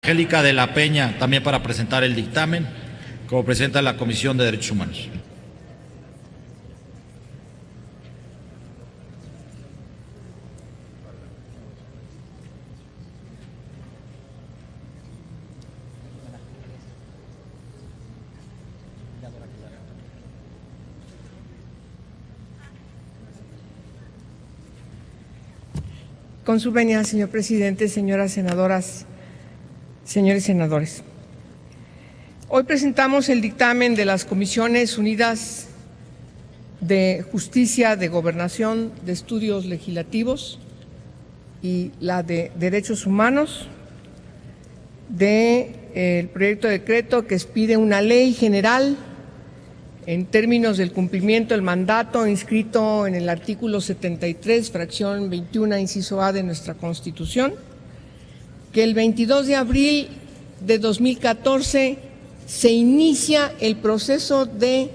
Angélica de la Peña, también para presentar el dictamen, como presidenta de la Comisión de Derechos Humanos. Con su venia, señor presidente, señoras senadoras, señores senadores. Hoy presentamos el dictamen de las Comisiones Unidas de Justicia, de Gobernación, de Estudios Legislativos y la de Derechos Humanos del proyecto de decreto que expide una ley general en términos del cumplimiento del mandato inscrito en el artículo 73, fracción 21, inciso A de nuestra Constitución, que el 22 de abril de 2014 se inicia el proceso de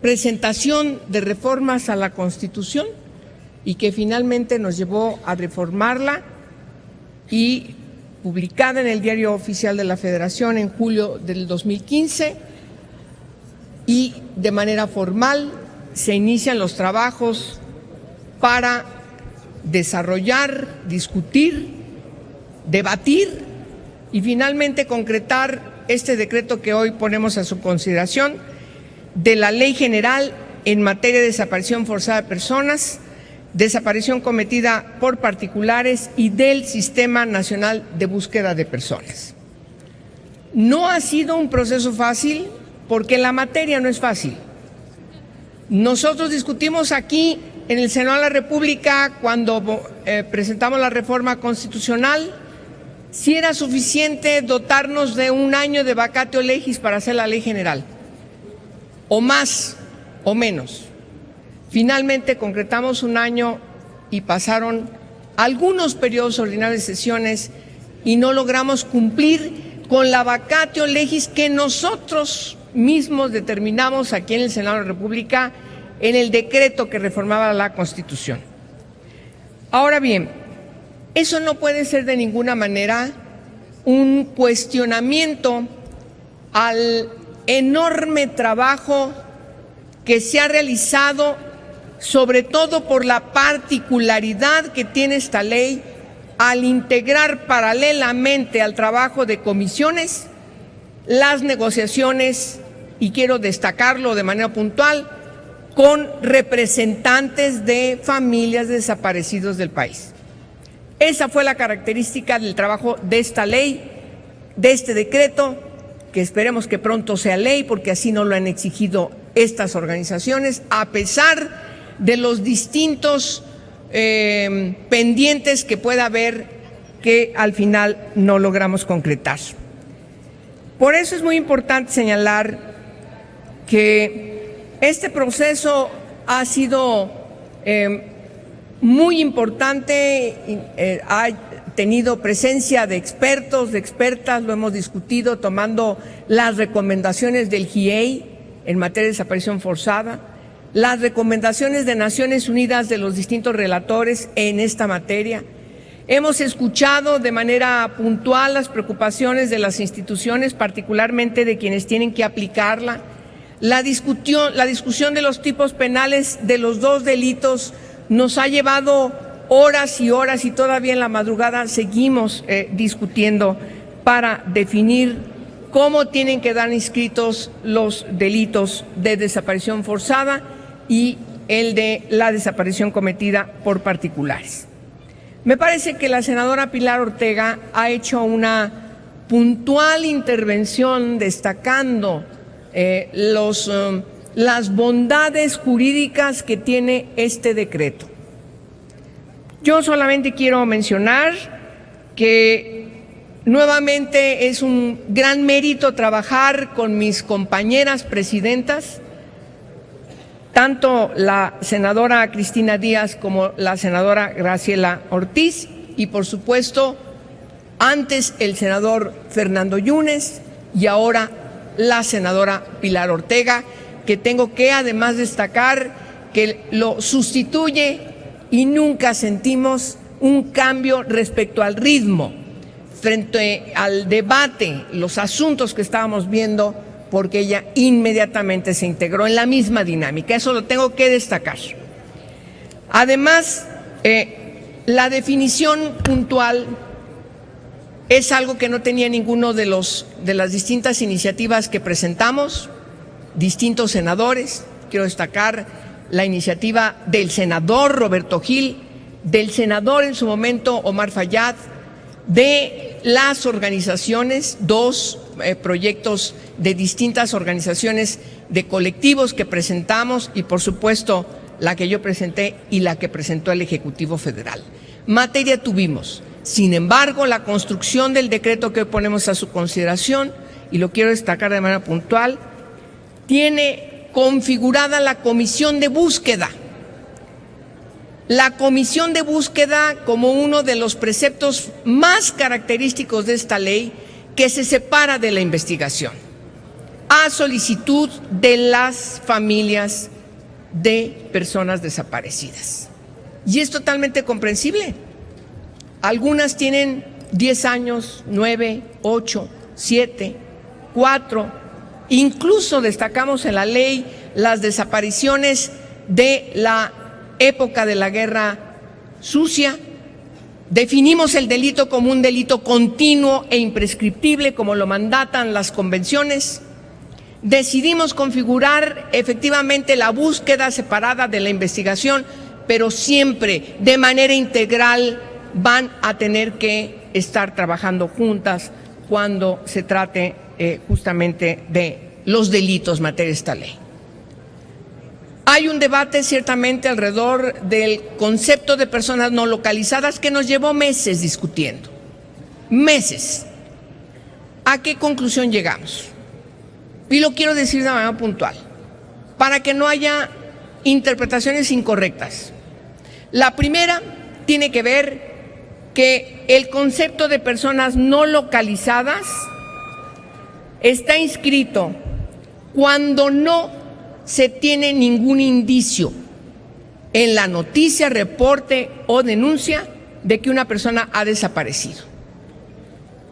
presentación de reformas a la Constitución y que finalmente nos llevó a reformarla y publicada en el Diario Oficial de la Federación en julio del 2015, y de manera formal se inician los trabajos para desarrollar, discutir, debatir y finalmente concretar este decreto que hoy ponemos a su consideración de la Ley General en materia de desaparición forzada de personas, desaparición cometida por particulares y del Sistema Nacional de Búsqueda de Personas. No ha sido un proceso fácil porque la materia no es fácil. Nosotros discutimos aquí en el Senado de la República cuando presentamos la reforma constitucional si era suficiente dotarnos de un año de vacatio legis para hacer la ley general, o más o menos. Finalmente concretamos un año y pasaron algunos periodos ordinarios de sesiones y no logramos cumplir con la vacatio legis que nosotros mismos determinamos aquí en el Senado de la República en el decreto que reformaba la Constitución. Ahora bien, eso no puede ser de ninguna manera un cuestionamiento al enorme trabajo que se ha realizado, sobre todo por la particularidad que tiene esta ley al integrar paralelamente al trabajo de comisiones las negociaciones, y quiero destacarlo de manera puntual, con representantes de familias de desaparecidos del país. Esa fue la característica del trabajo de esta ley, de este decreto, que esperemos que pronto sea ley, porque así nos lo han exigido estas organizaciones, a pesar de los distintos pendientes que pueda haber que al final no logramos concretar. Por eso es muy importante señalar que este proceso ha sido muy importante, ha tenido presencia de expertos, de expertas, lo hemos discutido tomando las recomendaciones del GIEI en materia de desaparición forzada, las recomendaciones de Naciones Unidas de los distintos relatores en esta materia. Hemos escuchado de manera puntual las preocupaciones de las instituciones, particularmente de quienes tienen que aplicarla. La discusión de los tipos penales de los dos delitos nos ha llevado horas y horas y todavía en la madrugada seguimos discutiendo para definir cómo tienen que quedar inscritos los delitos de desaparición forzada y el de la desaparición cometida por particulares. Me parece que la senadora Pilar Ortega ha hecho una puntual intervención destacando las bondades jurídicas que tiene este decreto. Yo solamente quiero mencionar que nuevamente es un gran mérito trabajar con mis compañeras presidentas, tanto la senadora Cristina Díaz como la senadora Graciela Ortiz y por supuesto antes el senador Fernando Yunes y ahora la senadora Pilar Ortega, que tengo que además destacar que lo sustituye y nunca sentimos un cambio respecto al ritmo. frente al debate, los asuntos que estábamos viendo, porque ella inmediatamente se integró en la misma dinámica. Eso lo tengo que destacar. Además, la definición puntual es algo que no tenía ninguno de las distintas iniciativas que presentamos, distintos senadores. Quiero destacar la iniciativa del senador Roberto Gil, del senador en su momento Omar Fayad, de las organizaciones, dos proyectos de distintas organizaciones de colectivos que presentamos y por supuesto la que yo presenté y la que presentó el Ejecutivo Federal. Materia tuvimos. Sin embargo, la construcción del decreto que hoy ponemos a su consideración, y lo quiero destacar de manera puntual, tiene configurada la comisión de búsqueda. La comisión de búsqueda como uno de los preceptos más característicos de esta ley, que se separa de la investigación, a solicitud de las familias de personas desaparecidas. Y es totalmente comprensible. Algunas tienen 10 años, 9, 8, 7, 4, incluso destacamos en la ley las desapariciones de la época de la Guerra Sucia. Definimos el delito como un delito continuo e imprescriptible, como lo mandatan las convenciones. Decidimos configurar efectivamente la búsqueda separada de la investigación, pero siempre de manera integral van a tener que estar trabajando juntas cuando se trate justamente de los delitos materia de esta ley. Hay un debate ciertamente alrededor del concepto de personas no localizadas que nos llevó meses discutiendo. Meses. ¿A qué conclusión llegamos? Y lo quiero decir de manera puntual, para que no haya interpretaciones incorrectas. La primera tiene que ver que el concepto de personas no localizadas está inscrito cuando no se tiene ningún indicio en la noticia, reporte o denuncia de que una persona ha desaparecido.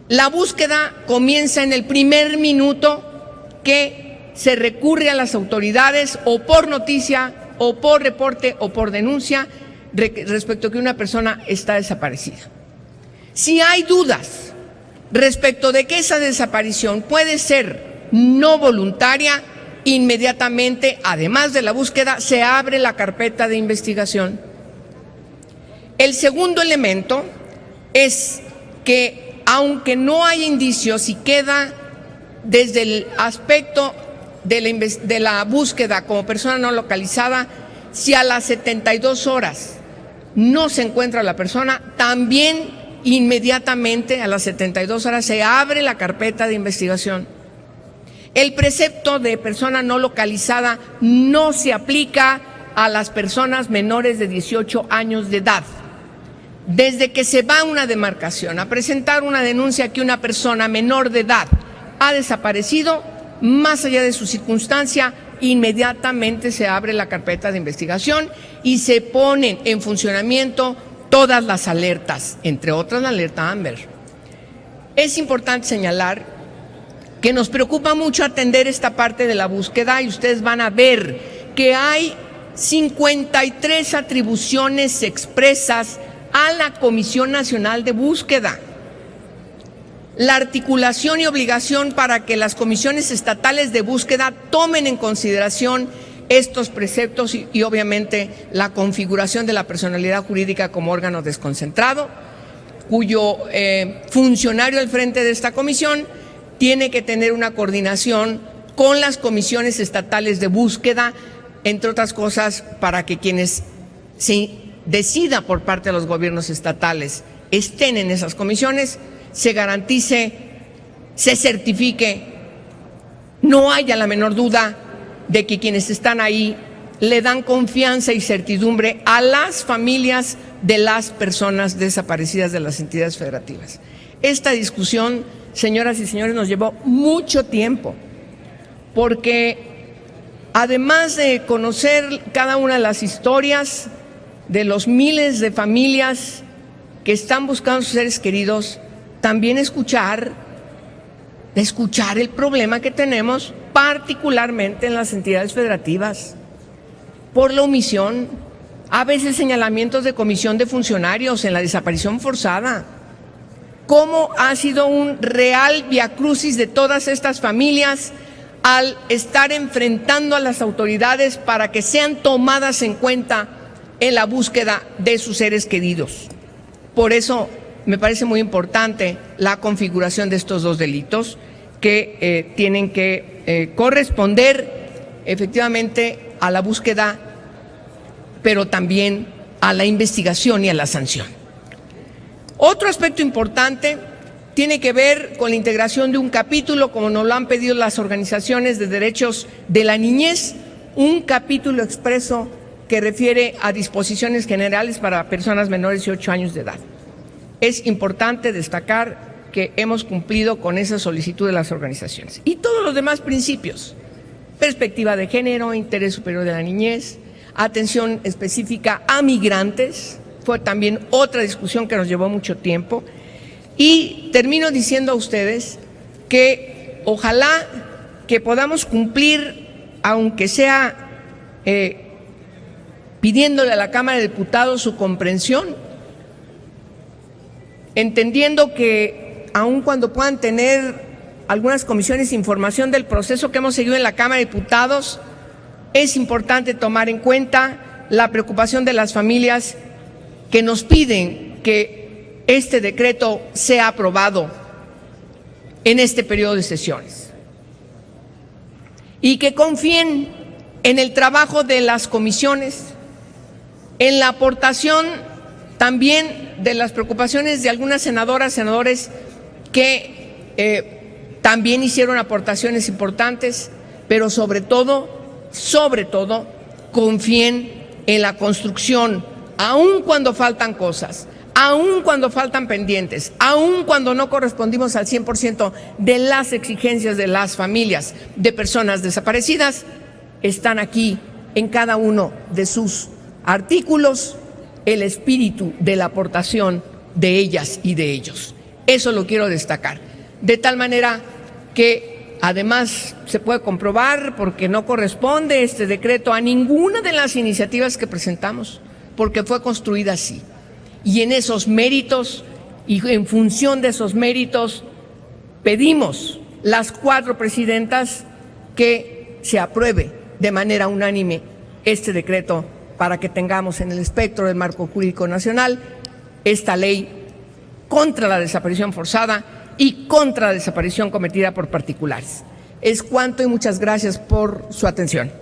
La búsqueda comienza en el primer minuto que se recurre a las autoridades o por noticia o por reporte o por denuncia respecto a que una persona está desaparecida. Si hay dudas respecto de que esa desaparición puede ser no voluntaria, inmediatamente, además de la búsqueda, se abre la carpeta de investigación. El segundo elemento es que, aunque no hay indicios y queda desde el aspecto de la búsqueda como persona no localizada, si a las 72 horas no se encuentra la persona, también inmediatamente a las 72 horas se abre la carpeta de investigación. El precepto de persona no localizada no se aplica a las personas menores de 18 años de edad. Desde que se va a una demarcación a presentar una denuncia que una persona menor de edad ha desaparecido, más allá de su circunstancia, inmediatamente se abre la carpeta de investigación y se ponen en funcionamiento todas las alertas, entre otras la alerta Amber. Es importante señalar que nos preocupa mucho atender esta parte de la búsqueda y ustedes van a ver que hay 53 atribuciones expresas a la Comisión Nacional de Búsqueda. La articulación y obligación para que las comisiones estatales de búsqueda tomen en consideración estos preceptos y obviamente la configuración de la personalidad jurídica como órgano desconcentrado, cuyo funcionario al frente de esta comisión tiene que tener una coordinación con las comisiones estatales de búsqueda, entre otras cosas, para que quienes se decida por parte de los gobiernos estatales estén en esas comisiones, se garantice, se certifique, no haya la menor duda de que quienes están ahí le dan confianza y certidumbre a las familias de las personas desaparecidas de las entidades federativas. Esta discusión, señoras y señores, nos llevó mucho tiempo, porque además de conocer cada una de las historias de los miles de familias que están buscando a sus seres queridos, también escuchar el problema que tenemos, particularmente en las entidades federativas, por la omisión, a veces señalamientos de comisión de funcionarios en la desaparición forzada. Cómo ha sido un real viacrucis de todas estas familias al estar enfrentando a las autoridades para que sean tomadas en cuenta en la búsqueda de sus seres queridos. Por eso me parece muy importante la configuración de estos dos delitos que tienen que corresponder efectivamente a la búsqueda, pero también a la investigación y a la sanción. Otro aspecto importante tiene que ver con la integración de un capítulo, como nos lo han pedido las organizaciones de derechos de la niñez, un capítulo expreso que refiere a disposiciones generales para personas menores de 8 años de edad. Es importante destacar que hemos cumplido con esa solicitud de las organizaciones. Y todos los demás principios: perspectiva de género, interés superior de la niñez, atención específica a migrantes, fue también otra discusión que nos llevó mucho tiempo. Y termino diciendo a ustedes que ojalá que podamos cumplir, aunque sea pidiéndole a la Cámara de Diputados su comprensión, entendiendo que aun cuando puedan tener algunas comisiones información del proceso que hemos seguido en la Cámara de Diputados, es importante tomar en cuenta la preocupación de las familias que nos piden que este decreto sea aprobado en este periodo de sesiones y que confíen en el trabajo de las comisiones, en la aportación también de las preocupaciones de algunas senadoras, senadores que también hicieron aportaciones importantes, pero sobre todo, confíen en la construcción, aun cuando faltan cosas, aun cuando faltan pendientes, aun cuando no correspondimos al 100% de las exigencias de las familias de personas desaparecidas. Están aquí en cada uno de sus artículos el espíritu de la aportación de ellas y de ellos. Eso lo quiero destacar. De tal manera que además se puede comprobar, porque no corresponde este decreto a ninguna de las iniciativas que presentamos, porque fue construida así. Y en esos méritos y en función de esos méritos pedimos las 4 presidentas que se apruebe de manera unánime este decreto para que tengamos en el espectro del marco jurídico nacional esta ley contra la desaparición forzada y contra la desaparición cometida por particulares. Es cuanto y muchas gracias por su atención.